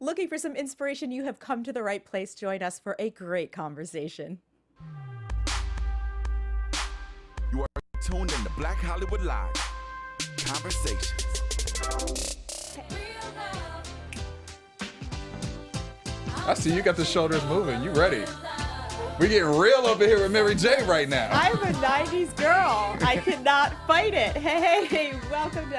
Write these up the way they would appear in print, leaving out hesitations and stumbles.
Looking for some inspiration? You have come to the right place. Join us for a great conversation. You are tuned in to Black Hollywood Live Conversations. I see you got the shoulders moving. You ready? We getting real over here with Mary J right now. I'm a 90s girl. I could not fight it. Hey, welcome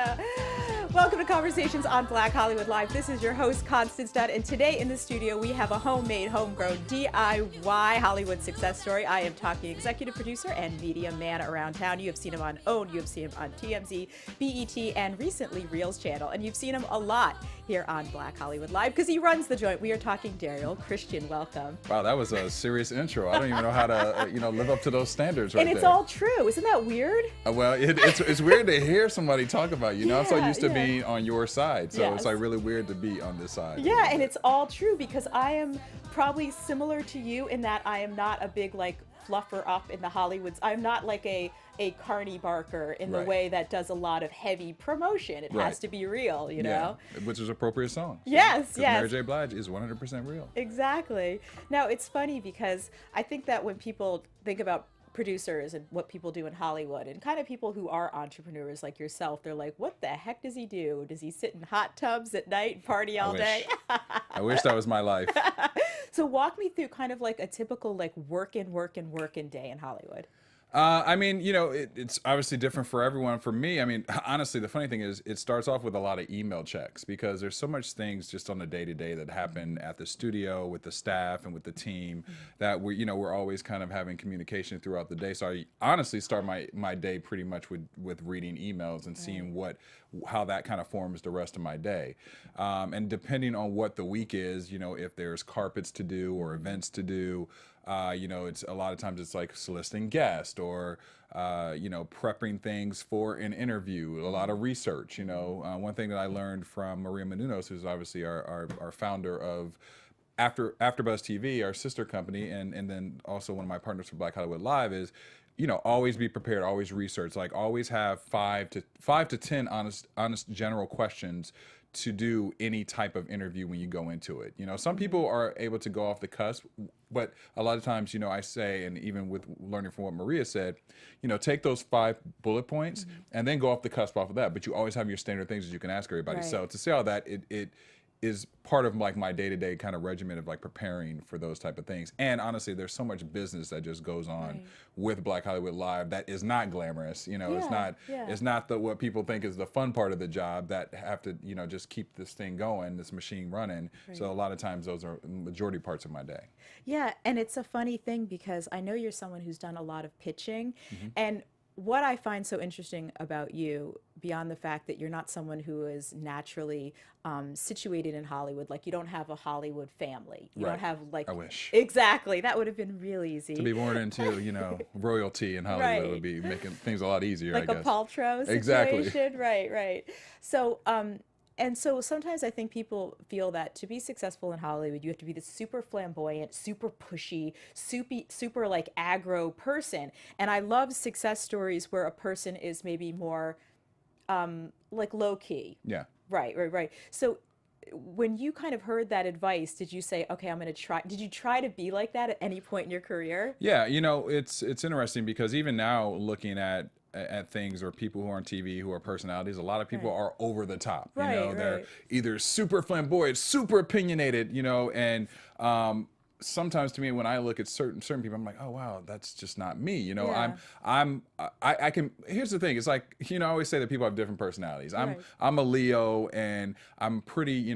to Conversations on Black Hollywood Live. This is your host, Constance Dunn, and today in the studio we have a homemade, homegrown DIY Hollywood success story. I am talking executive producer and media man around town. You have seen him on OWN, you have seen him on TMZ, BET, and recently Reel's channel, and you've seen him a lot here on Black Hollywood Live because he runs the joint. We are talking Derrial Christon. Welcome. Wow, that was a serious intro. I don't even know how to, live up to those standards right And it's there. all true. Isn't that weird? Well, it's weird to hear somebody talk about you. I'm so Yeah, used to yeah. being on your side, so Yes. it's like really weird to be on this side. Yeah, and it's all true because I am probably similar to you in that I am not a big fluffer up in the Hollywoods. I'm not like a Carney Barker in the Right. way that does a lot of heavy promotion. It has Right. to be real, you know? Yeah, which is appropriate song. Yes, 'Cause yes. Mary J. Blige is 100% real. Exactly. Now, it's funny because I think that when people think about producers and what people do in Hollywood and kind of people who are entrepreneurs like yourself, they're like, what the heck does he do? Does he sit in hot tubs at night and party all day? I wish that was my life. So walk me through kind of like a typical working day in Hollywood. It's obviously different for everyone. For me, honestly, the funny thing is it starts off with a lot of email checks because there's so much things just on the day-to-day that happen at the studio with the staff and with the team that we're always kind of having communication throughout the day. So I honestly start my day pretty much with reading emails and seeing how that kind of forms the rest of my day. And depending on what the week is, if there's carpets to do or events to do, it's a lot of times it's like soliciting guests or, prepping things for an interview, a lot of research. One thing that I learned from Maria Menounos, who's obviously our founder of AfterBuzz TV, our sister company, and then also one of my partners for Black Hollywood Live is, always be prepared, always research, always have 5 to 10 honest general questions to do any type of interview when you go into it. Some people are able to go off the cusp, but a lot of times, I say, and even with learning from what Maria said, take those 5 bullet points and then go off the cusp off of that. But you always have your standard things that you can ask everybody. Right. So to say all that, it is part of my day-to-day kind of regimen of preparing for those type of things. And honestly, there's so much business that just goes on Right. with Black Hollywood Live that is not glamorous. It's not what people think is the fun part of the job that have to, just keep this thing going, this machine running. Right. So a lot of times those are majority parts of my day. Yeah, and it's a funny thing because I know you're someone who's done a lot of pitching, and what I find so interesting about you, beyond the fact that you're not someone who is naturally situated in Hollywood, you don't have a Hollywood family. You don't Right. have I wish. Exactly. That would have been real easy. To be born into, royalty in Hollywood Right. would be making things a lot easier, like I a guess. Paltrow Exactly. situation. Right. So, and so sometimes I think people feel that to be successful in Hollywood, you have to be this super flamboyant, super pushy, super aggro person. And I love success stories where a person is maybe more low key. Yeah. Right. So when you kind of heard that advice, did you say, okay, I'm going to try? Did you try to be like that at any point in your career? Yeah, it's interesting because even now looking at things or people who are on TV who are personalities, a lot of people Right. are over the top. Right, They're right. either super flamboyant, super opinionated, and sometimes to me when I look at certain people, I'm like, oh wow, that's just not me. Yeah. I can. Here's the thing. It's I always say that people have different personalities. Right. I'm a Leo, and I'm pretty.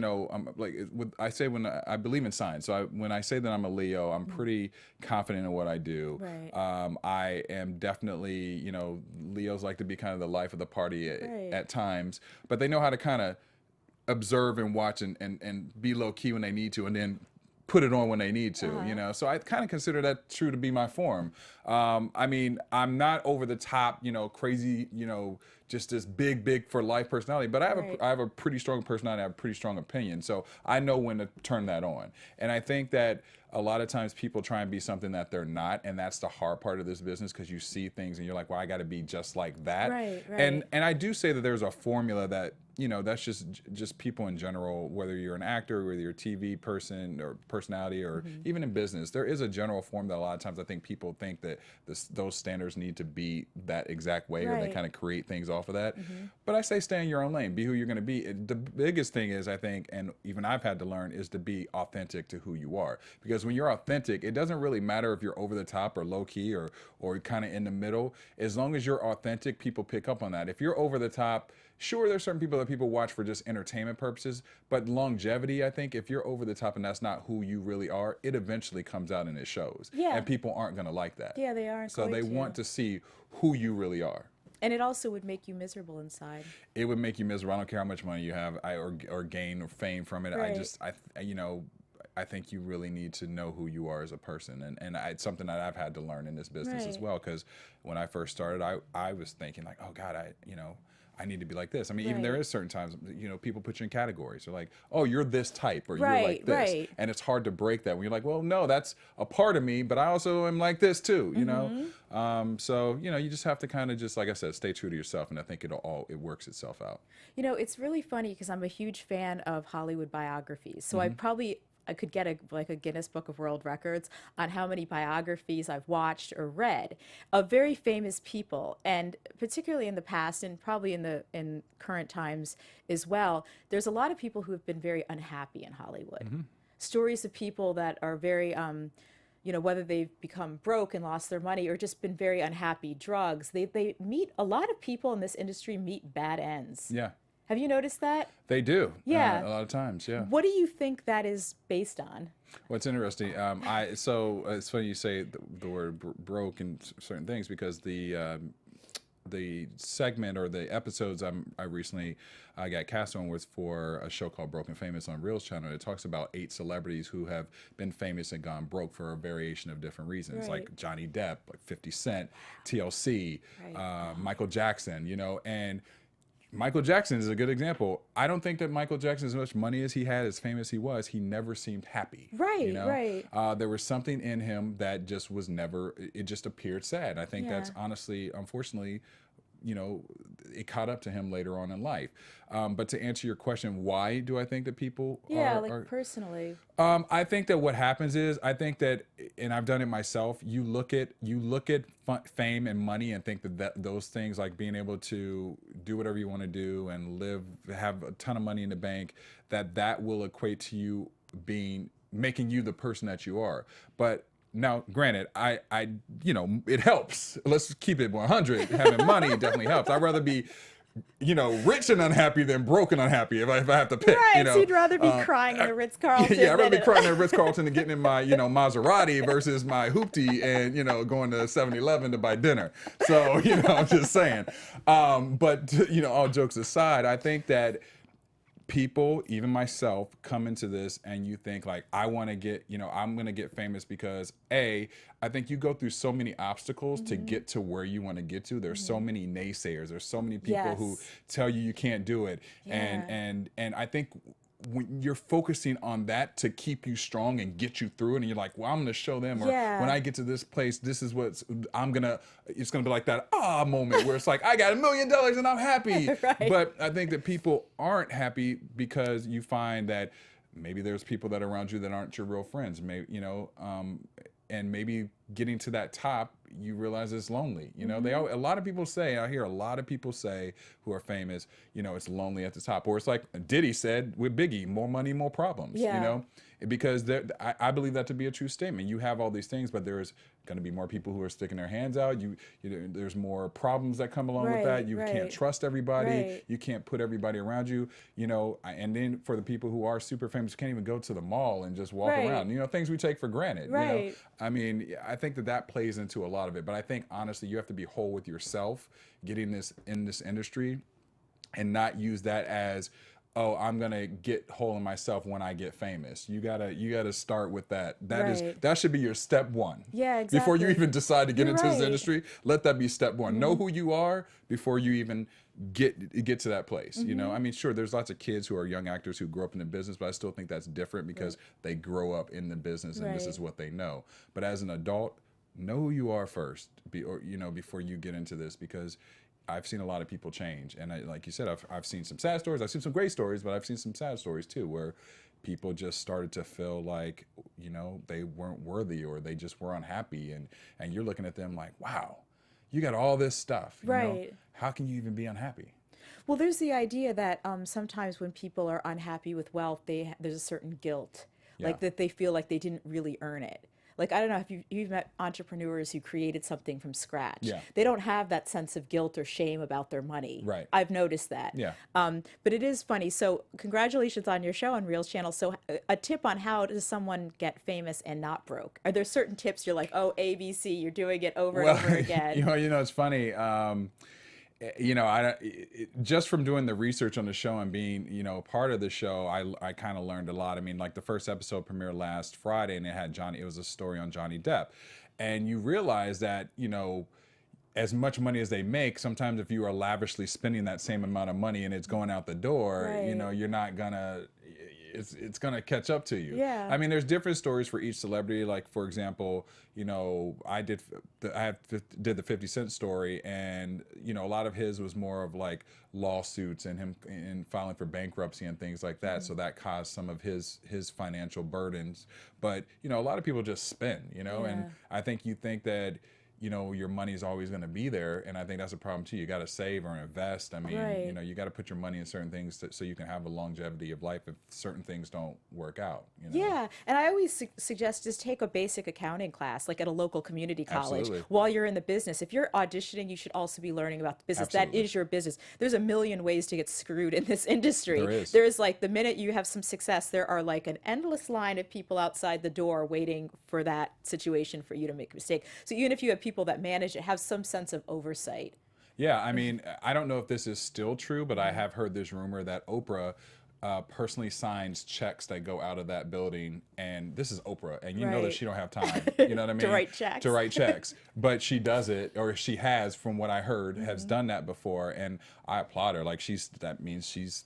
I say when I believe in signs. So when I say that I'm a Leo, I'm pretty confident in what I do. Right. I am definitely. Leos like to be kind of the life of the party Right. at times, but they know how to kind of observe and watch and be low key when they need to, and then put it on when they need to, So I kind of consider that true to be my form. I'm not over the top, crazy, just this big for life personality, but I have a pretty strong personality. I have a pretty strong opinion, so I know when to turn that on. And I think that a lot of times people try and be something that they're not, and that's the hard part of this business, because you see things and you're like, well, I got to be just like that. Right. And I do say that there's a formula that, you know, that's just people in general, whether you're an actor, whether you're a TV person or personality, or even in business, there is a general form that a lot of times I think people think that those standards need to be that exact way, or they kind of create things off of that. But I say stay in your own lane, be who you're going to be. The biggest thing is, I think, and even I've had to learn, is to be authentic to who you are. Because when you're authentic, it doesn't really matter if you're over the top or low key or kind of in the middle. As long as you're authentic, people pick up on that. If you're over the top, sure, there's certain people that people watch for just entertainment purposes, but longevity, I think, if you're over the top and that's not who you really are, it eventually comes out and it shows. Yeah. And people aren't going to like that. Yeah, they aren't. So they want to see who you really are. And it also would make you miserable inside. It would make you miserable. I don't care how much money you have, or gain or fame from it. I think you really need to know who you are as a person, and it's something that I've had to learn in this business as well. Because when I first started, I was thinking like, oh God, I need to be like this. I mean, even there is certain times, you know, people put you in categories. They're like, oh, you're this type, or you're like this. And it's hard to break that when you're like, well, no, that's a part of me, but I also am like this too, you know? So, you know, you just have to kind of just, like I said, stay true to yourself. And I think it works itself out. You know, it's really funny because I'm a huge fan of Hollywood biographies. So I could get a Guinness Book of World Records on how many biographies I've watched or read of very famous people, and particularly in the past, and probably in current times as well. There's a lot of people who have been very unhappy in Hollywood. Stories of people that are very, you know, whether they've become broke and lost their money or just been very unhappy, drugs. They meet, a lot of people in this industry meet bad ends. Yeah. Have you noticed that? They do. Yeah. A lot of times, yeah. What do you think that is based on? What's interesting, so it's funny you say the word broke and certain things, because the segment or the episodes I recently got cast on was for a show called Broken Famous on Reel's channel. It talks about 8 celebrities who have been famous and gone broke for a variation of different reasons, like Johnny Depp, like 50 Cent, TLC, Michael Jackson, you know, and Michael Jackson is a good example. I don't think that Michael Jackson, as much money as he had, as famous he was, he never seemed happy. You know? There was something in him that just was never, it just appeared sad. I think that's honestly, unfortunately, you know, it caught up to him later on in life. But to answer your question, why do I think that people are personally? I think that what happens is, I think that, and I've done it myself, you look at fame and money and think that those things, like being able to do whatever you want to do and have a ton of money in the bank, that will equate to you making you the person that you are. But now, granted, I you know, it helps. Let's keep it 100. Having money definitely helps. I'd rather be, you know, rich and unhappy than broke and unhappy if I have to pick. You know? So you'd rather be crying in a Ritz-Carlton. Yeah, I'd rather be crying in a Ritz-Carlton and getting in my, you know, Maserati versus my hoopty and, you know, going to 7-Eleven to buy dinner. So, you know, I'm just saying. But, you know, all jokes aside, I think that people, even myself, come into this and you think like, I want to get, you know, I'm going to get famous because I think you go through so many obstacles to get to where you want to get to. There's so many naysayers. There's so many people who tell you can't do it. And I think when you're focusing on that to keep you strong and get you through it, and you're like, well, I'm going to show them, or when I get to this place, this is what it's going to be like that moment where it's like, I got $1 million and I'm happy. But I think that people aren't happy because you find that maybe there's people that are around you that aren't your real friends, maybe, you know, and maybe getting to that top, you realize it's lonely. You know, a lot of people say, I hear a lot of people say who are famous, you know, it's lonely at the top. Or it's like Diddy said with Biggie, more money, more problems, you know, because I believe that to be a true statement. You have all these things, but there's going to be more people who are sticking their hands out. There's more problems that come along with that. You can't trust everybody. You can't put everybody around you, you know, and then for the people who are super famous, you can't even go to the mall and just walk around, you know, things we take for granted, you know. I mean, I think that plays into a lot of it, but I think honestly, you have to be whole with yourself, getting this in this industry, and not use that as oh, I'm gonna get whole in myself when I get famous. You gotta start with that. That should be your step one. Yeah, exactly. Before you even decide to get into this right. industry, let that be step one. Know who you are before you even get to that place. You know, I mean, sure, there's lots of kids who are young actors who grew up in the business, but I still think that's different because they grow up in the business and this is what they know. But as an adult, know who you are first, before you get into this, because I've seen a lot of people change, and like you said, I've seen some sad stories. I've seen some great stories, but I've seen some sad stories too, where people just started to feel like, they weren't worthy, or they just were unhappy, and you're looking at them like, wow, you got all this stuff, right? How can you even be unhappy? Well, there's the idea that sometimes when people are unhappy with wealth, there's a certain guilt, like that they feel like they didn't really earn it. Like, I don't know if you've met entrepreneurs who created something from scratch. Yeah. They don't have that sense of guilt or shame about their money. Right. I've noticed that. Yeah. But it is funny. So congratulations on your show on Reel's channel. So a tip on how does someone get famous and not broke? Are there certain tips you're like, oh, ABC, you're doing it over and over again? It's funny. Just from doing the research on the show and being, part of the show, I kind of learned a lot. I mean, like the first episode premiered last Friday, and it was a story on Johnny Depp. And you realize that, as much money as they make, sometimes if you are lavishly spending that same amount of money and it's going out the door, you're not gonna, it's gonna catch up to you. Yeah. I mean, there's different stories for each celebrity. Like, for example, I did the 50 Cent story, and a lot of his was more of like lawsuits and him filing for bankruptcy and things like that. So that caused some of his financial burdens. But a lot of people just spend, and I think you think that your money is always going to be there. And I think that's a problem too. You got to save or invest. I mean, you got to put your money in certain things so you can have a longevity of life if certain things don't work out. Yeah. And I always suggest just take a basic accounting class, like at a local community college. Absolutely. While you're in the business. If you're auditioning, you should also be learning about the business. Absolutely. That is your business. There's a million ways to get screwed in this industry. There is. There's like the minute you have some success, there are like an endless line of people outside the door waiting for that situation for you to make a mistake. So even if you have people that manage it, have some sense of oversight. Yeah, I mean, I don't know if this is still true, but I have heard this rumor that Oprah personally signs checks that go out of that building, and this is Oprah, and you know that she don't have time, you know what I mean? To write checks. But she does it, or she has, from what I heard, has done that before, and I applaud her. Like, that means she's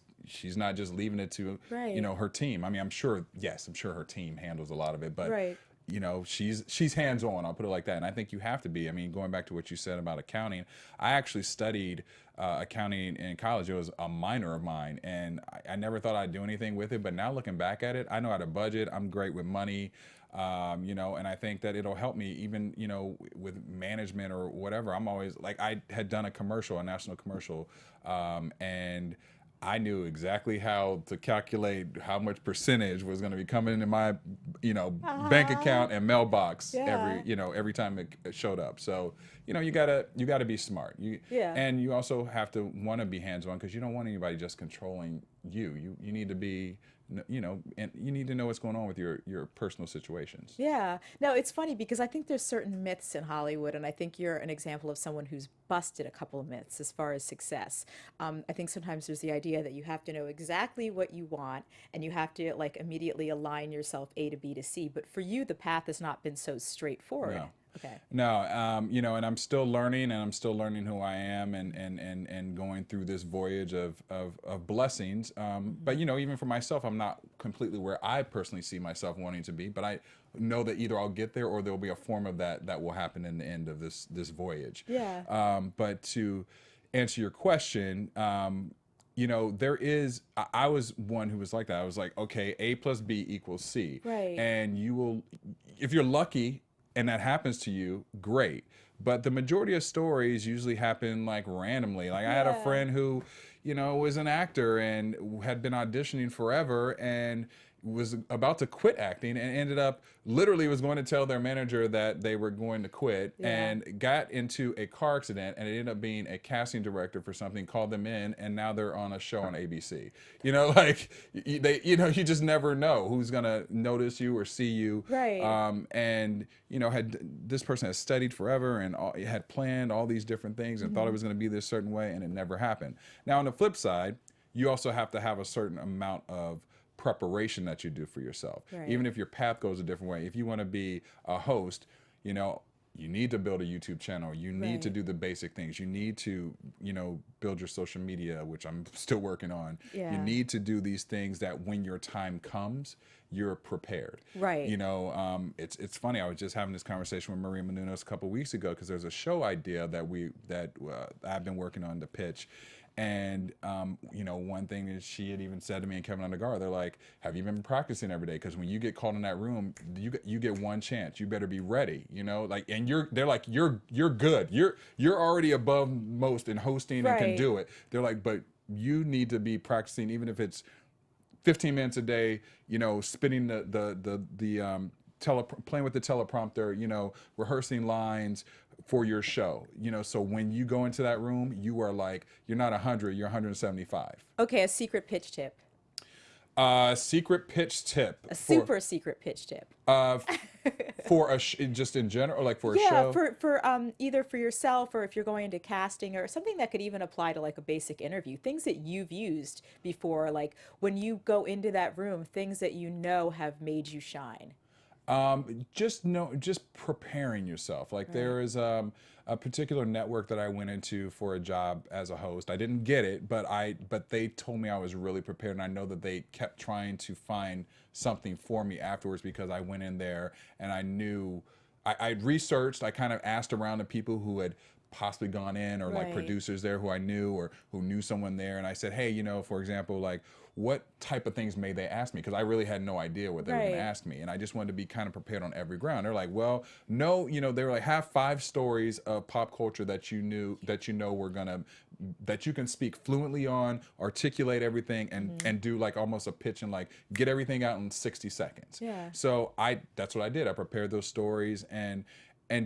not just leaving it to her team. I mean, I'm sure her team handles a lot of it, but she's hands-on, I'll put it like that. And I think you have to be. I mean, going back to what you said about accounting, I actually studied accounting in college. It was a minor of mine, and I never thought I'd do anything with it. But now looking back at it, I know how to budget. I'm great with money, and I think that it'll help me even, with management or whatever. I'm always, like, I had done a national commercial, and I knew exactly how to calculate how much percentage was going to be coming into my, bank account and mailbox every time it showed up. So, you gotta be smart. And you also have to want to be hands-on, because you don't want anybody just controlling you. You need to be, and you need to know what's going on with your personal situations. Yeah. No, it's funny because I think there's certain myths in Hollywood, and I think you're an example of someone who's busted a couple of myths as far as success. I think sometimes there's the idea that you have to know exactly what you want, and you have to like immediately align yourself A to B to C. But for you, the path has not been so straightforward. No. Okay. No, and I'm still learning, and I'm still learning who I am, and going through this voyage of blessings. But even for myself, I'm not completely where I personally see myself wanting to be. But I know that either I'll get there, or there'll be a form of that will happen in the end of this voyage. Yeah. But to answer your question, there is, I was one who was like that. I was like, okay, A plus B equals C. Right. And you will, if you're lucky, and that happens to you, great. But the majority of stories usually happen like randomly. Like, I had a friend who, was an actor and had been auditioning forever and was about to quit acting, and ended up literally was going to tell their manager that they were going to quit, and got into a car accident, and it ended up being a casting director for something, called them in, and now they're on a show on ABC. You just never know who's gonna notice you or see you. Right. And this person has studied forever and had planned all these different things and thought it was gonna be this certain way, and it never happened. Now on the flip side, you also have to have a certain amount of preparation that you do for yourself. Right. Even if your path goes a different way. If you want to be a host, you know, you need to build a YouTube channel. You need to do the basic things. You need to, you know, build your social media, which I'm still working on. Yeah. You need to do these things that when your time comes, you're prepared. Right. You know, it's funny. I was just having this conversation with Maria Menounos a couple of weeks ago because there's a show idea that I've been working on to pitch. And, you know, one thing is she had even said to me and Keven Undergaro, they're like, have you been practicing every day? Because when you get called in that room, you get one chance. You better be ready, you know, like, and they're like, you're good. You're already above most in hosting and can do it. They're like, but you need to be practicing, even if it's 15 minutes a day, you know, spinning playing with the teleprompter, you know, rehearsing lines for your show, you know, so when you go into that room, you are like, you're not 100, you're 175. Okay, a secret pitch tip. Secret pitch tip. Super secret pitch tip. For just in general, or like for a show? Yeah, for either for yourself or if you're going into casting or something that could even apply to like a basic interview. Things that you've used before, like when you go into that room, things that you know have made you shine. Just preparing yourself. Like there is a particular network that I went into for a job as a host. I didn't get it, but they told me I was really prepared, and I know that they kept trying to find something for me afterwards because I went in there and I knew I'd researched. I kind of asked around the people who had possibly gone in, or like producers there who I knew or who knew someone there, and I said, hey, you know, for example, like what type of things may they ask me, because I really had no idea what they were going to ask me, and I just wanted to be kind of prepared on every ground. They're like, well, no, you know, they were like, have 5 stories of pop culture that you know that you can speak fluently on, articulate everything, and do like almost a pitch and like get everything out in 60 seconds. Yeah. So that's what I did. I prepared those stories, and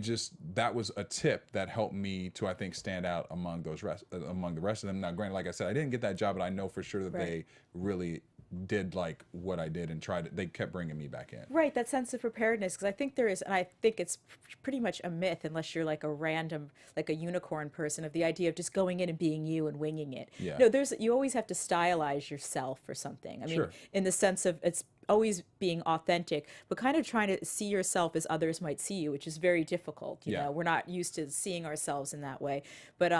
just that was a tip that helped me to, I think, stand out among the rest of them. Now, granted, like I said, I didn't get that job, but I know for sure that they really did like what I did and they kept bringing me back in. Right, that sense of preparedness, because I think there is, and I think it's pretty much a myth unless you're like a random, like a unicorn person, of the idea of just going in and being you and winging it. Yeah. No, you always have to stylize yourself for something. I mean, in the sense of it's always being authentic, but kind of trying to see yourself as others might see you, which is very difficult. You know, we're not used to seeing ourselves in that way. But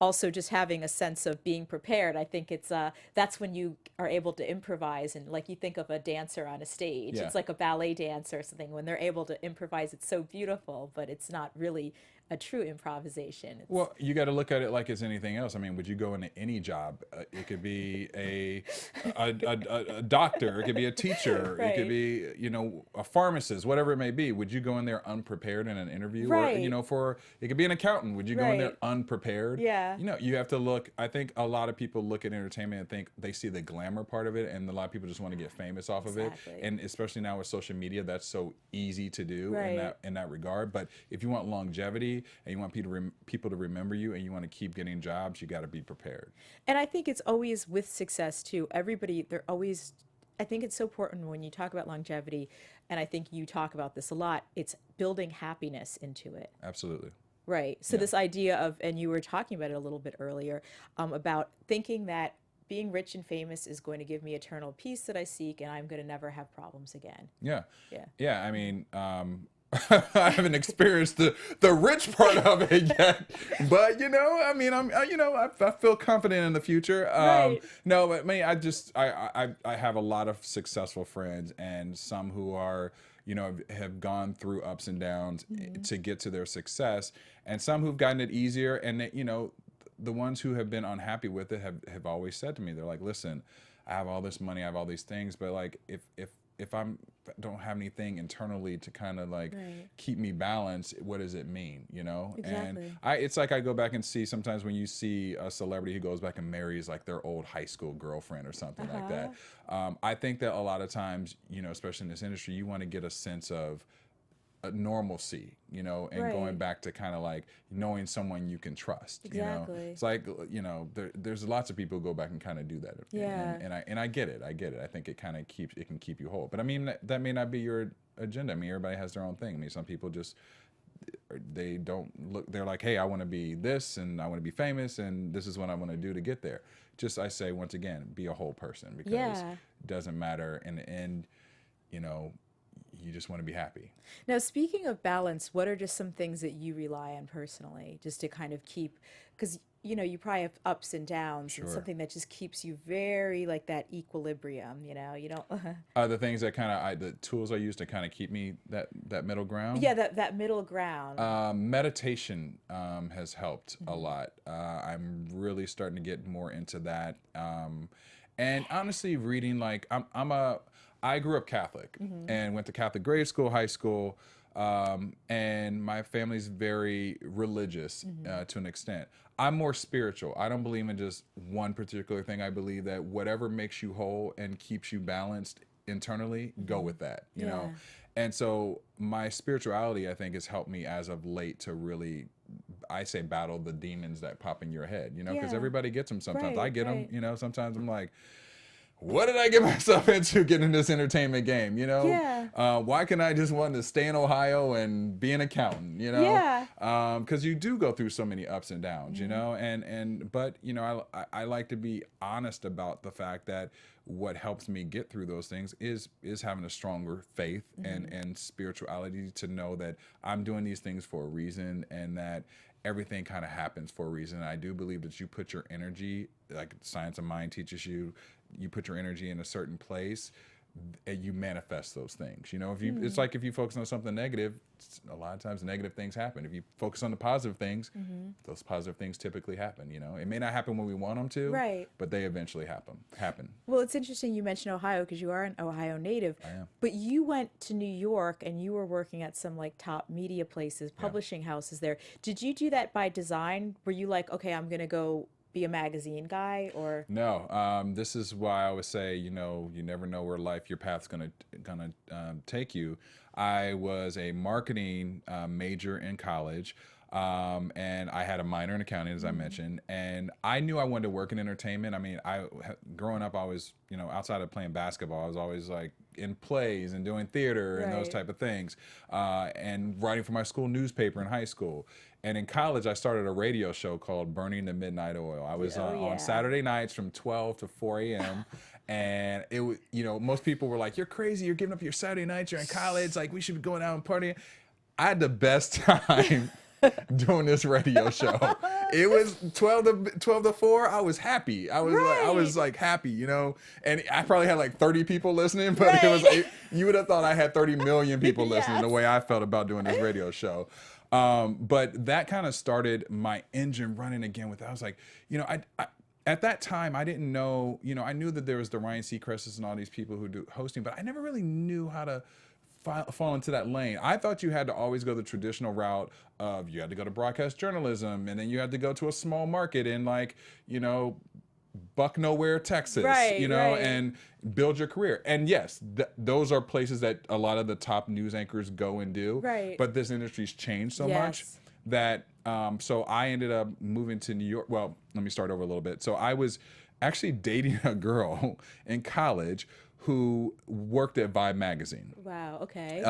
also just having a sense of being prepared. I think it's that's when you are able to improvise, and like you think of a dancer on a stage. It's like a ballet dancer or something. When they're able to improvise, it's so beautiful, but it's not really a true improvisation. Well, you got to look at it like it's anything else. I mean, would you go into any job? It could be a doctor, it could be a teacher, it could be, you know, a pharmacist, whatever it may be. Would you go in there unprepared in an interview? Or, you know, it could be an accountant. Would you go in there unprepared? Yeah. You know, you have to look. I think a lot of people look at entertainment and think they see the glamour part of it, and a lot of people just want to get famous off of it. And especially now with social media, that's so easy to do in that regard. But if you want longevity and you want people to remember you, and you want to keep getting jobs, you got to be prepared. And I think it's always with success too. I think it's so important when you talk about longevity, and I think you talk about this a lot, it's building happiness into it. Absolutely. Right. So this idea of, and you were talking about it a little bit earlier, about thinking that being rich and famous is going to give me eternal peace that I seek, and I'm going to never have problems again. Yeah. I mean, I haven't experienced the rich part of it yet, but you know, I mean, I feel confident in the future. No, but I mean, I have a lot of successful friends, and some who are, you know, have gone through ups and downs to get to their success, and some who've gotten it easier, and you know, the ones who have been unhappy with it have always said to me, they're like, listen, I have all this money, I have all these things, but like if I don't have anything internally to kind of like keep me balanced, what does it mean, you know? Exactly. And it's like I go back and see sometimes when you see a celebrity who goes back and marries like their old high school girlfriend or something like that. I think that a lot of times, you know, especially in this industry, you want to get a sense of a normalcy, you know, and going back to kind of like knowing someone you can trust. Exactly. You know? It's like, you know, there's lots of people who go back and kind of do that. And I get it. I think it kind of can keep you whole. But I mean, that may not be your agenda. I mean, everybody has their own thing. I mean, some people just they don't look, they're like, hey, I want to be this and I want to be famous and this is what I want to do to get there. Just, I say, once again, be a whole person, because it doesn't matter in the end, you know, you just want to be happy. Now, speaking of balance, what are just some things that you rely on personally just to kind of keep, because, you know, you probably have ups and downs, and something that just keeps you very like that equilibrium, you know, you don't. The things that kind of, the tools I use to kind of keep me that middle ground. Yeah, that middle ground. Meditation has helped a lot. I'm really starting to get more into that. And honestly, reading, like, I grew up Catholic and went to Catholic grade school, high school, and my family's very religious to an extent. I'm more spiritual. I don't believe in just one particular thing. I believe that whatever makes you whole and keeps you balanced internally, go with that, you know? And so my spirituality, I think, has helped me as of late to really, I say, battle the demons that pop in your head, you know, because everybody gets them sometimes. I get them, you know, sometimes I'm like, what did I get myself into getting this entertainment game, you know? Why can I just want to stay in Ohio and be an accountant, you know? Because you do go through so many ups and downs, you know? But, you know, I like to be honest about the fact that what helps me get through those things is having a stronger faith and spirituality, to know that I'm doing these things for a reason and that everything kind of happens for a reason. And I do believe that you put your energy, like science of mind teaches you, you put your energy in a certain place and you manifest those things. You know, if you, it's like if you focus on something negative, a lot of times negative things happen. If you focus on the positive things, those positive things typically happen. You know, it may not happen when we want them to, but they eventually happen. Well, it's interesting you mentioned Ohio, because you are an Ohio native. I am. But you went to New York and you were working at some like top media places, publishing houses there. Did you do that by design? Were you like, okay, I'm going to go be a magazine guy, or? No, this is why I always say, you know, you never know where your path's gonna take you. I was a marketing major in college, and I had a minor in accounting, as I mentioned, and I knew I wanted to work in entertainment. I mean, growing up, I was, you know, outside of playing basketball, I was always like in plays and doing theater and those type of things, and writing for my school newspaper in high school. And in college, I started a radio show called Burning the Midnight Oil. I was on Saturday nights from 12 to 4 a.m. And it was, you know, most people were like, you're crazy, you're giving up your Saturday nights, you're in college, like we should be going out and partying. I had the best time doing this radio show. It was 12 to 4. I was happy. I was like happy, you know. And I probably had like 30 people listening, but you would have thought I had 30 million people listening the way I felt about doing this radio show. But that kind of started my engine running again with, I was like, you know, I at that time, I didn't know, you know, I knew that there was the Ryan Seacrest and all these people who do hosting, but I never really knew how to fall into that lane. I thought you had to always go the traditional route of, you had to go to broadcast journalism, and then you had to go to a small market in, like, you know, Buck Nowhere, Texas, you know, and build your career. And yes, those are places that a lot of the top news anchors go and do. But this industry's changed so much that, so I ended up moving to New York. Well, let me start over a little bit. So I was actually dating a girl in college who worked at Vibe magazine. Wow, okay.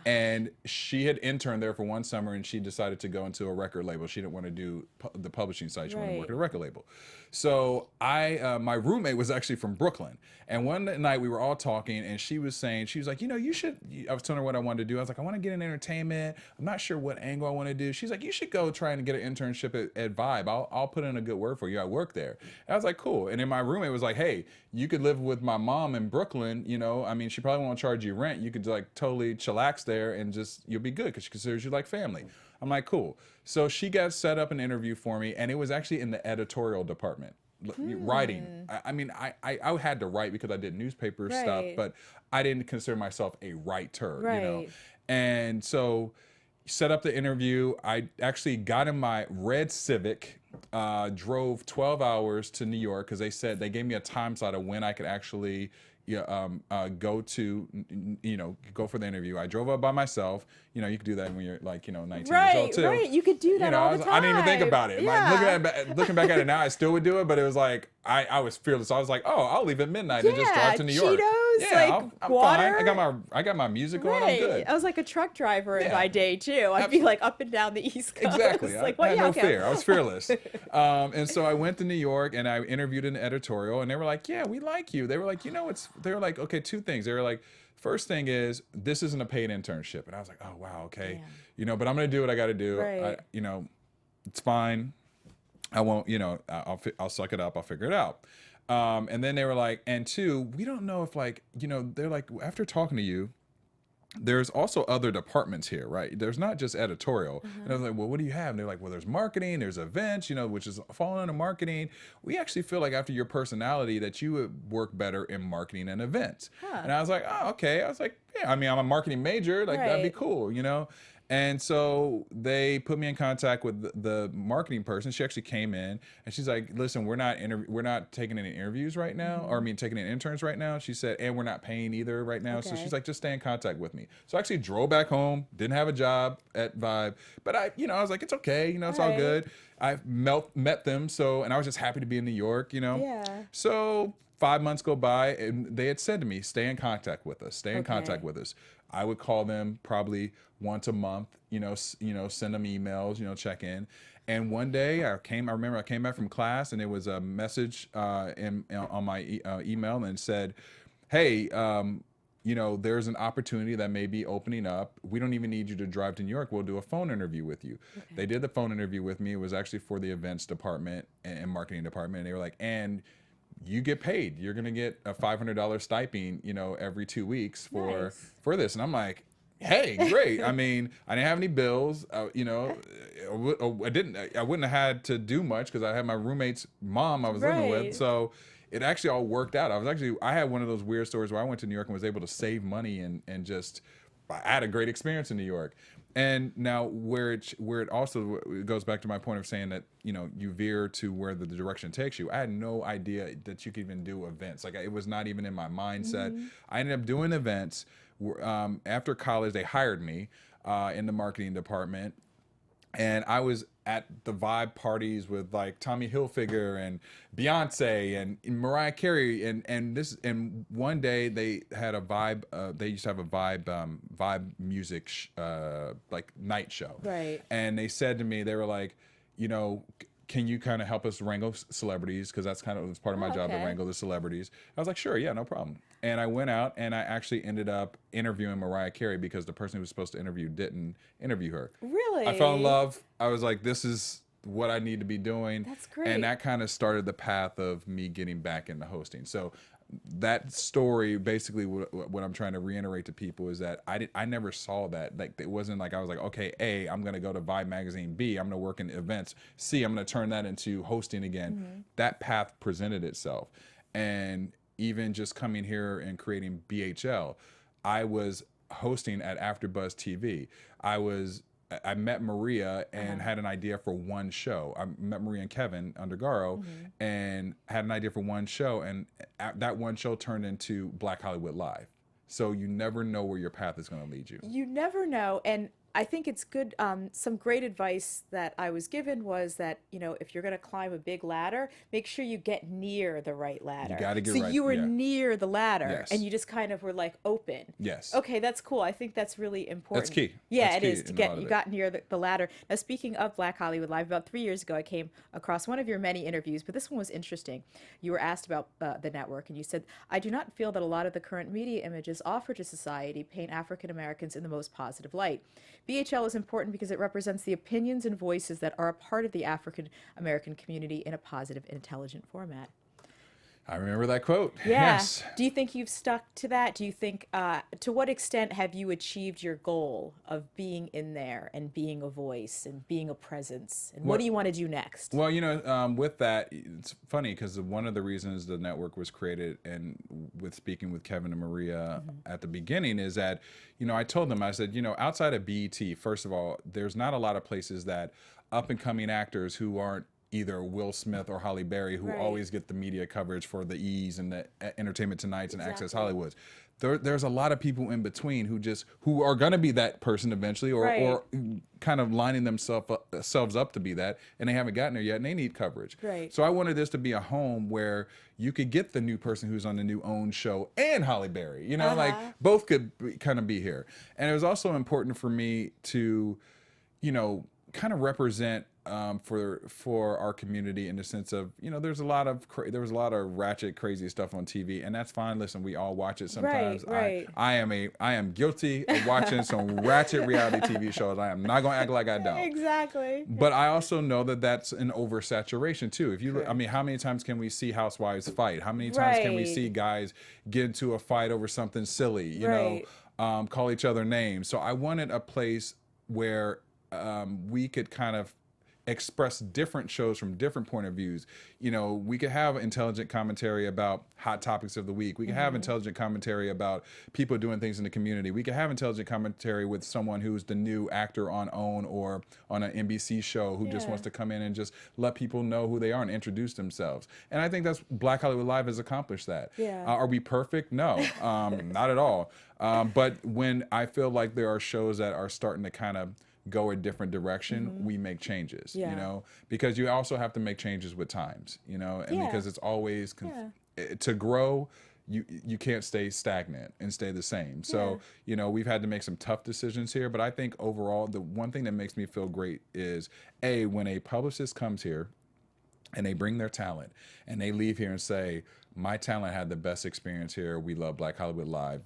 And she had interned there for one summer, and she decided to go into a record label. She didn't want to do the publishing side. She wanted to work at a record label. So my roommate was actually from Brooklyn. And one night we were all talking, and she was saying, she was like, you know, I was telling her what I wanted to do. I was like, I want to get in entertainment. I'm not sure what angle I want to do. She's like, you should go try and get an internship at Vibe. I'll put in a good word for you. I work there. And I was like, cool. And then my roommate was like, hey, you could live with my mom in Brooklyn. You know, I mean, she probably won't charge you rent. You could like totally chillax there and just, you'll be good because she considers you like family. I'm like, cool. So she got set up an interview for me, and it was actually in the editorial department. Writing. I mean, I had to write because I did newspaper stuff, but I didn't consider myself a writer, you know. And so set up the interview. I actually got in my red Civic, drove 12 hours to New York because they gave me a time slot of when I could actually go for the interview. I drove up by myself. You know, you could do that when you're like, you know, 19 years old too. Right, you could do that all the time. I didn't even think about it. Looking back at it now, I still would do it, but it was like, I was fearless. I was like, oh, I'll leave at midnight and just drive to New York. Cheetos clothes, like I'm water. fine. I got my music on. I'm good. I was like a truck driver in Yeah. my day too. I'd be like up and down the East Coast. Exactly. Like, I had no okay. fear. I was fearless. And so I went to New York and I interviewed an editorial, and they were like, "Yeah, we like you." They were like, they were like, okay, two things. They were like, first thing is, this isn't a paid internship, and I was like, oh wow, okay, but I'm gonna do what I got to do. Right. It's fine. I won't, I'll suck it up. I'll figure it out. And then they were like, and two, we don't know if they're like, after talking to you, there's also other departments here, right? There's not just editorial. And I was like, well, what do you have? And they're like, well, there's marketing, there's events, which is falling under marketing. We actually feel like after your personality that you would work better in marketing and events. And I was like, oh, okay. I was like, yeah, I'm a marketing major. Like, that'd be cool, And so they put me in contact with the marketing person. She actually came in and she's like, listen, we're not taking any interviews right now, or taking in interns right now. She said, and we're not paying either right now. So she's like, just stay in contact with me. So I actually drove back home, didn't have a job at Vibe, but I was like, it's okay, it's all good. I met them, and I was just happy to be in New York, Yeah. So 5 months go by, and they had said to me, stay in contact with us. Stay in contact with us. I would call them probably once a month, send them emails, check in. And one day I remember I came back from class, and there was a message on my email, and it said, hey, there's an opportunity that may be opening up. We don't even need you to drive to New York. We'll do a phone interview with you. Okay. They did the phone interview with me. It was actually for the events department and marketing department. And they were like, and you get paid. You're going to get a $500 stipend, every 2 weeks for this. And I'm like, hey, great. I mean, I didn't have any bills. I wouldn't have had to do much because I had my roommate's mom I was living with. So it actually all worked out. I had one of those weird stories where I went to New York and was able to save money and just, I had a great experience in New York. And now where it also goes back to my point of saying that, you veer to where the direction takes you. I had no idea that you could even do events. Like, it was not even in my mindset. I ended up doing events. After college, they hired me in the marketing department. And I was at the Vibe parties with like Tommy Hilfiger and Beyonce and Mariah Carey and one day they had a Vibe. They used to have a Vibe music like night show. Right. And they said to me, they were like, can you kind of help us wrangle celebrities? Because that's part of my job, to wrangle the celebrities. I was like, sure, yeah, no problem. And I went out and I actually ended up interviewing Mariah Carey because the person who was supposed to interview didn't interview her. Really? I fell in love. I was like, this is what I need to be doing. That's great. And that kind of started the path of me getting back into hosting. So that story, basically what I'm trying to reiterate to people is that I never saw that. Like, it wasn't like I was like, okay, A, I'm going to go to Vibe magazine. B, I'm going to work in events. C, I'm going to turn that into hosting again. That path presented itself. And even just coming here and creating BHL, I was hosting at AfterBuzz TV. I met Maria and had an idea for one show. I met Maria and Keven Undergaro and had an idea for one show, and that one show turned into Black Hollywood Live. So you never know where your path is going to lead you. You never know. And I think it's good. Some great advice that I was given was that, if you're going to climb a big ladder, make sure you get near the right ladder. You got to get right. So you were near the ladder, yes. and you just kind of were like open. Yes. Okay, that's cool. I think that's really important. That's key. Yeah, that's it is. You got near the ladder. Now, speaking of Black Hollywood Live, about 3 years ago, I came across one of your many interviews, but this one was interesting. You were asked about the network, and you said, I do not feel that a lot of the current media images offered to society paint African Americans in the most positive light. BHL is important because it represents the opinions and voices that are a part of the African American community in a positive and intelligent format. I remember that quote. Yeah. Yes. Do you think you've stuck to that? Do you think, to what extent have you achieved your goal of being in there and being a voice and being a presence? And what do you want to do next? Well, with that, it's funny because one of the reasons the network was created and with speaking with Keven and Maria at the beginning is that, I told them, I said, outside of BET, first of all, there's not a lot of places that up and coming actors who aren't, either Will Smith or Halle Berry, who always get the media coverage for the E's and the Entertainment Tonights and Access Hollywoods. There's a lot of people in between who are going to be that person eventually, or kind of lining themselves up to be that, and they haven't gotten there yet, and they need coverage. Right. So I wanted this to be a home where you could get the new person who's on the new OWN show and Halle Berry. You know, like both could kind of be here. And it was also important for me to, you know, kind of represent for our community in the sense of, you know, there was a lot of ratchet, crazy stuff on TV, and that's fine. Listen, we all watch it sometimes. Right. I am guilty of watching some ratchet reality TV shows. I am not going to act like I don't. Exactly. But I also know that that's an oversaturation too. If you, I mean, how many times can we see housewives fight? How many times can we see guys get into a fight over something silly? You know, call each other names. So I wanted a place where we could kind of express different shows from different point of views. You know, we could have intelligent commentary about hot topics of the week. We could have intelligent commentary about people doing things in the community. We could have intelligent commentary with someone who's the new actor on OWN or on an NBC show who just wants to come in and just let people know who they are and introduce themselves. And I think that's Black Hollywood Live has accomplished that. Are we perfect? No, not at all. But when I feel like there are shows that are starting to kind of go a different direction, we make changes, you know, because you also have to make changes with times, you know, and because it's always to grow, you can't stay stagnant and stay the same. So, you know, we've had to make some tough decisions here, but I think overall, the one thing that makes me feel great is when a publicist comes here and they bring their talent and they leave here and say, my talent had the best experience here. We love Black Hollywood Live.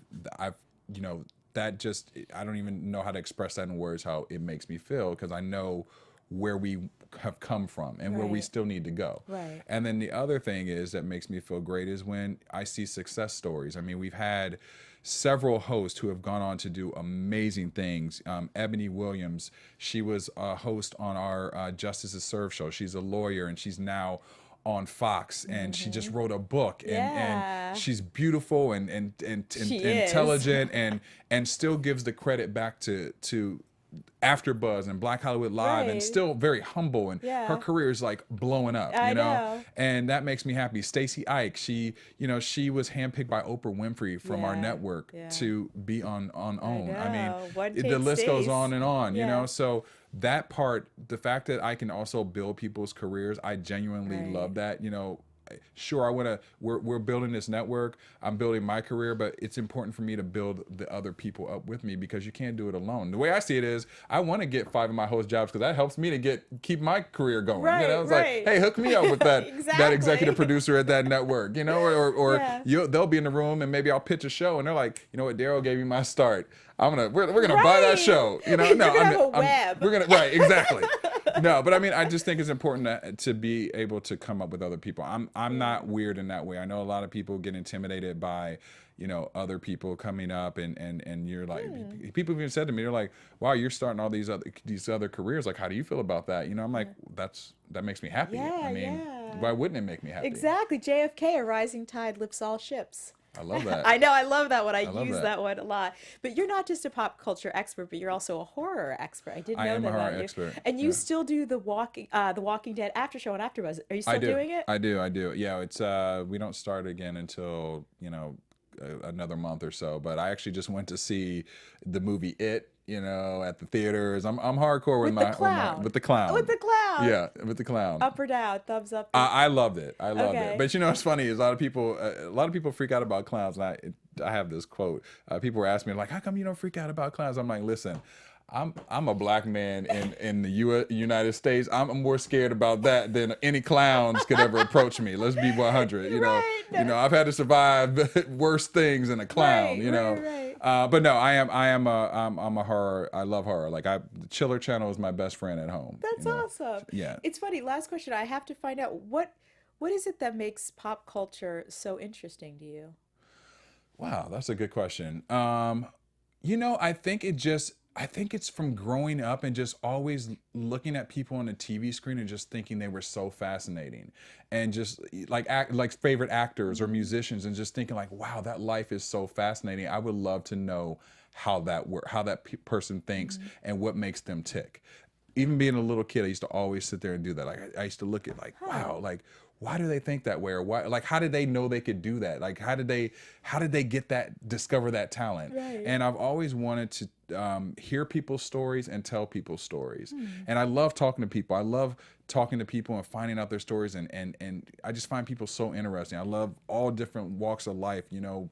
You know, that just, I don't even know how to express that in words, how it makes me feel, because I know where we have come from and where we still need to go. And then the other thing is that makes me feel great is when I see success stories. I mean, we've had several hosts who have gone on to do amazing things. Ebony Williams, she was a host on our Justice is Served show. She's a lawyer and she's now on Fox, and she just wrote a book, and she's beautiful and intelligent, and still gives the credit back to AfterBuzz and Black Hollywood Live, and still very humble, and her career is like blowing up, you know? And that makes me happy. Stacey Ike, she was handpicked by Oprah Winfrey from our network to be on OWN. I mean, the list goes on and on, you know? So that part, the fact that I can also build people's careers, I genuinely love that, you know. Sure, we're building this network, I'm building my career, but it's important for me to build the other people up with me, because you can't do it alone. The way I see it is, I want to get 5 of my host jobs because that helps me to keep my career going. You know, it's like, hey, hook me up with that that executive producer at that network, you know, or they'll be in the room and maybe I'll pitch a show and they're like, you know what, Derrial gave me my start. We're gonna buy that show. You know, we're gonna exactly. No, but I mean, I just think it's important to be able to come up with other people. I'm not weird in that way. I know a lot of people get intimidated by, you know, other people coming up, and you're like, people even said to me, they're like, wow, you're starting all these other careers. Like, how do you feel about that? You know, I'm like, that makes me happy. I mean, why wouldn't it make me happy? Exactly. JFK, a rising tide lifts all ships. I love that. I know, I love that one. I use that one a lot. But you're not just a pop culture expert, but you're also a horror expert. I didn't know that. I am a horror expert. And you still do the Walking Dead after show on AfterBuzz. Are you still doing it? I do. Yeah, it's we don't start again until, you know, another month or so. But I actually just went to see the movie It, you know, at the theaters. I'm hardcore with the clown. With the clown. Yeah, with the clown. Up or down? Thumbs up. I loved it. I loved it. But you know what's funny is a lot of people freak out about clowns. And I have this quote. People were asking me like, how come you don't freak out about clowns? I'm like, listen, I'm a black man in the United States. I'm more scared about that than any clowns could ever approach me. Let's be 100. You know, I've had to survive worse things than a clown. You know, but no, I'm a horror. I love horror. Like the Chiller Channel is my best friend at home. That's awesome. Yeah, it's funny. Last question. I have to find out what is it that makes pop culture so interesting to you? Wow, that's a good question. You know, I think it's from growing up and just always looking at people on the TV screen and just thinking they were so fascinating, and just like favorite actors or musicians, and just thinking like, wow, that life is so fascinating. I would love to know how that person thinks and what makes them tick. even being a little kid, I used to always sit there and do that. Like I used to look at like, wow, like why do they think that way? Or why, like, how did they know they could do that? Like, how did they get that, discover that talent? Right. And I've always wanted to hear people's stories and tell people's stories. And I love talking to people. I love talking to people and finding out their stories. And I just find people so interesting. I love all different walks of life, you know,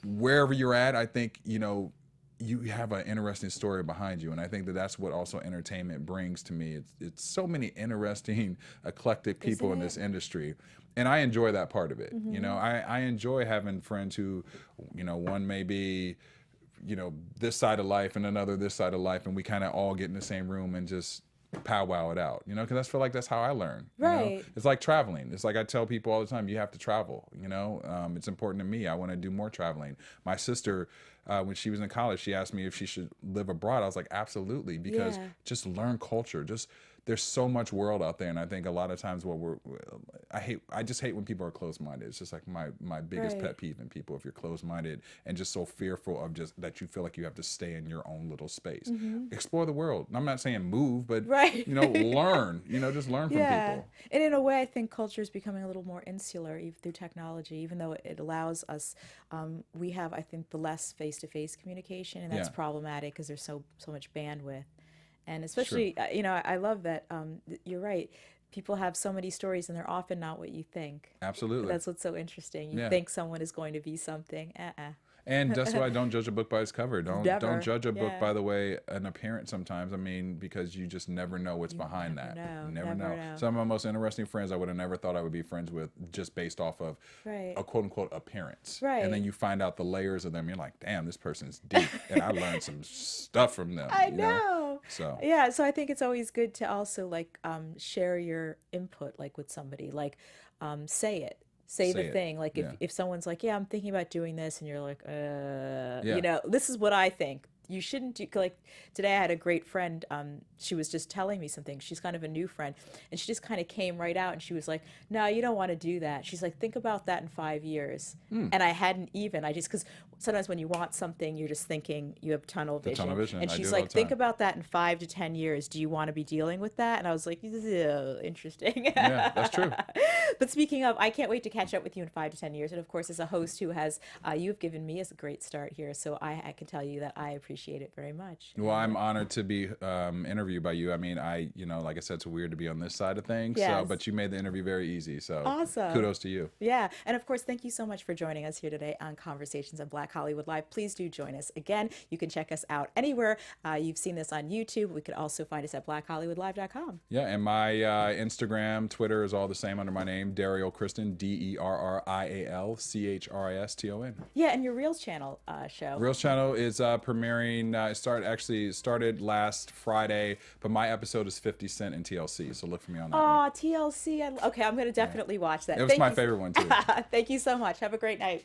wherever you're at. I think, you know, you have an interesting story behind you, and I think that that's what also entertainment brings to me. It's so many interesting, eclectic people in this industry, and I enjoy that part of it. You know, I enjoy having friends who, you know, one may be, you know, this side of life and another this side of life, and we kind of all get in the same room and just powwow it out, you know, because I feel like that's how I learn. You know? It's like traveling. It's like I tell people all the time, you have to travel, you know. It's important to me. I want to do more traveling. My sister, when she was in college, she asked me if she should live abroad. I was like, absolutely, because just learn culture. Just there's so much world out there, and I think a lot of times I just hate when people are closed-minded. It's just like my biggest pet peeve in people, if you're closed-minded and just so fearful of just that you feel like you have to stay in your own little space. Explore the world. I'm not saying move, but you know, learn. You know, just learn from people. And in a way, I think culture is becoming a little more insular through technology, even though it allows us. We have, I think, the less face-to-face communication, and that's problematic because there's so much bandwidth. And especially, you know, I love that you're right. People have so many stories, and they're often not what you think. Absolutely. That's what's so interesting. You think someone is going to be something. And that's why I don't judge a book by its cover. Don't judge a book Yeah. by the way an appearance sometimes. I mean, because you just never know what's behind that. You never know. Some of my most interesting friends I would have never thought I would be friends with just based off of a quote unquote appearance. And then you find out the layers of them. You're like, damn, this person's deep. And I learned some stuff from them. I know. So yeah, so I think it's always good to also like share your input like with somebody, like say it. Say the thing. Like if someone's like, yeah, I'm thinking about doing this, and you're like, you know, this is what I think. You shouldn't do, like today I had a great friend, she was just telling me something. She's kind of a new friend, and she just kind of came right out and she was like, no, you don't want to do that. She's like, think about that in 5 years. And I hadn't even, because sometimes when you want something, you're just thinking you have tunnel vision. And she's like, think about that in 5 to 10 years. Do you want to be dealing with that? And I was like, interesting. Yeah, that's true. But speaking of, I can't wait to catch up with you in 5 to 10 years. And of course, as a host who has, you've given me a great start here. So I can tell you that I appreciate it very much. Well, I'm honored to be interviewed by you. I mean, you know, like I said, it's weird to be on this side of things. Yes. So, but you made the interview very easy. So awesome. Kudos to you. Yeah. And of course, thank you so much for joining us here today on Conversations on Black Hollywood Live. Please do join us. Again, you can check us out anywhere. You've seen this on YouTube. We could also find us at blackhollywoodlive.com. Yeah. And my Instagram, Twitter is all the same under my name, Derrial Christon, DerrialChriston. Yeah. And your Reels channel show. Reels channel is premiering. It started last Friday, but my episode is 50 Cent and TLC. So look for me on that. Oh, TLC. Okay, I'm going to definitely watch that. It was my favorite one, too. Thank you so much. Have a great night.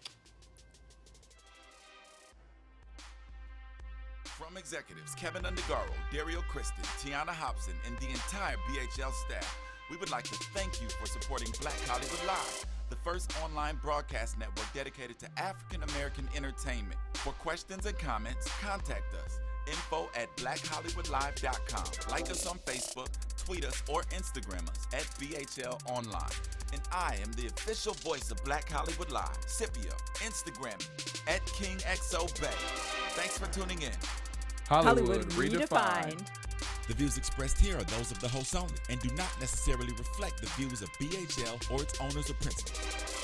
From executives Keven Undergaro, Derrial Christon, Tiana Hobson, and the entire BHL staff, we would like to thank you for supporting Black Hollywood Live, the first online broadcast network dedicated to African American entertainment. For questions and comments, contact us. info@blackhollywoodlive.com. Like us on Facebook, tweet us, or Instagram us at BHL Online. And I am the official voice of Black Hollywood Live, Scipio, Instagram me at KingXOBay. Thanks for tuning in. Hollywood Redefined. The views expressed here are those of the host only and do not necessarily reflect the views of BHL or its owners or principals.